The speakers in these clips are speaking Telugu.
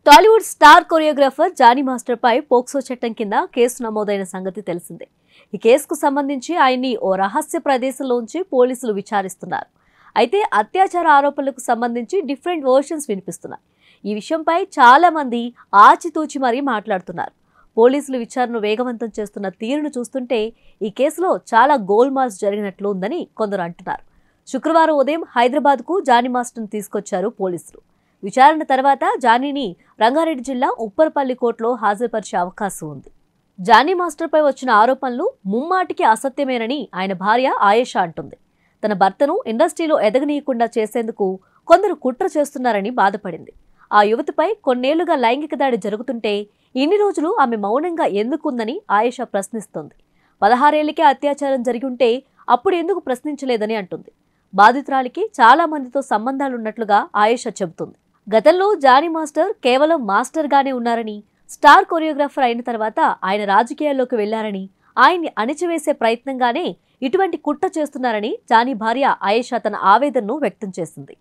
Tollywood star choreographer Johnny master పై పోక్సో చట్టం కింద కేసు నమోదైన సంగతి తెలిసిందే. ఈ కేసుకు సంబంధించి ఆయన్ని ఓ రహస్య ప్రదేశంలోంచి పోలీసులు విచారిస్తున్నారు. అయితే అత్యాచార ఆరోపణలకు సంబంధించి డిఫరెంట్ వర్షన్స్ వినిపిస్తున్నాయి. ఈ విషయంపై చాలా మంది ఆచితూచి మరీ మాట్లాడుతున్నారు. పోలీసులు విచారణను వేగవంతం చేస్తున్న తీరును చూస్తుంటే ఈ కేసులో చాలా గోల్మాల్స్ జరిగినట్లు ఉందని కొందరు అంటున్నారు. శుక్రవారం ఉదయం హైదరాబాద్కు జానీ మాస్టర్ను తీసుకొచ్చారు పోలీసులు. విచారణ తర్వాత జానీని రంగారెడ్డి జిల్లా ఉప్పరపల్లి కోర్టులో హాజరుపరిచే అవకాశం ఉంది. జానీ మాస్టర్పై వచ్చిన ఆరోపణలు ముమ్మాటికి అసత్యమేనని ఆయన భార్య ఆయేషా అంటుంది. తన భర్తను ఇండస్ట్రీలో ఎదగనీయకుండా చేసేందుకు కొందరు కుట్ర చేస్తున్నారని బాధపడింది. ఆ యువతిపై కొన్నేళ్లుగా లైంగిక దాడి జరుగుతుంటే ఇన్ని రోజులు ఆమె మౌనంగా ఎందుకుందని ఆయేషా ప్రశ్నిస్తోంది. 16 ఏళ్లకే అత్యాచారం జరిగి ఉంటే అప్పుడు ఎందుకు ప్రశ్నించలేదని అంటుంది. బాధితురాలికి చాలా మందితో సంబంధాలున్నట్లుగా ఆయేషా చెబుతుంది. గతంలో జానీ మాస్టర్ కేవలం మాస్టర్గానే ఉన్నారని, స్టార్ కొరియోగ్రాఫర్ అయిన తర్వాత ఆయన రాజకీయాల్లోకి వెళ్లారని, ఆయన్ని అణిచివేసే ప్రయత్నంగానే ఇటువంటి కుట్ర చేస్తున్నారని జానీ భార్య ఆయేషా తన ఆవేదనను వ్యక్తం చేసింది.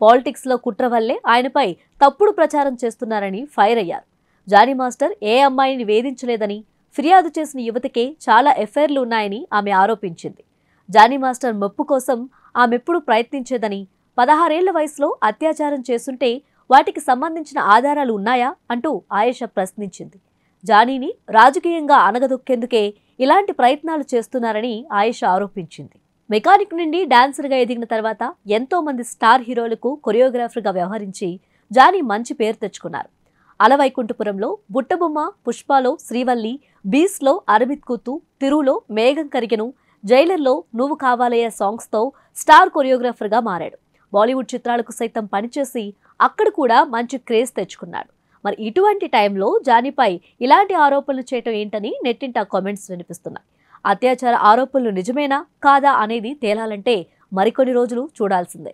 పాలిటిక్స్లో కుట్ర వల్లే ఆయనపై తప్పుడు ప్రచారం చేస్తున్నారని ఫైర్ అయ్యారు. జానీ మాస్టర్ ఏ అమ్మాయిని వేధించలేదని, ఫిర్యాదు చేసిన యువతికే చాలా ఎఫైర్లు ఉన్నాయని ఆమె ఆరోపించింది. జానీ మాస్టర్ మెప్పు కోసం ఆమెప్పుడు ప్రయత్నించేదని, 16 ఏళ్ల వయసులో అత్యాచారం చేస్తుంటే వాటికి సంబంధించిన ఆధారాలు ఉన్నాయా అంటూ ఆయేషా ప్రశ్నించింది. జానీని రాజకీయంగా అనగదొక్కేందుకే ఇలాంటి ప్రయత్నాలు చేస్తున్నారని ఆయేషా ఆరోపించింది. మెకానిక్ నుండి డాన్సర్గా ఎదిగిన తర్వాత ఎంతో మంది స్టార్ హీరోలకు కొరియోగ్రాఫర్గా వ్యవహరించి జానీ మంచి పేరు తెచ్చుకున్నారు. అలవైకుంఠపురంలో బుట్టబొమ్మ, పుష్పాలో శ్రీవల్లి, బీస్లో అరబిత్ కూతు, తిరులో మేఘం కరిగెను, జైలర్లో నువ్వు కావాలయ్యే సాంగ్స్తో స్టార్ కొరియోగ్రాఫర్గా మారాడు. బాలీవుడ్ చిత్రాలకు సైతం పనిచేసి అక్కడ కూడా మంచి క్రేజ్ తెచ్చుకున్నాడు. మరి ఇటువంటి టైంలో జానీపై ఇలాంటి ఆరోపణలు చేయటం ఏంటని నెట్టింట కామెంట్స్ వినిపిస్తున్నాయి. అత్యాచార ఆరోపణలు నిజమేనా కాదా అనేది తేలాలంటే మరికొన్ని రోజులు చూడాల్సిందే.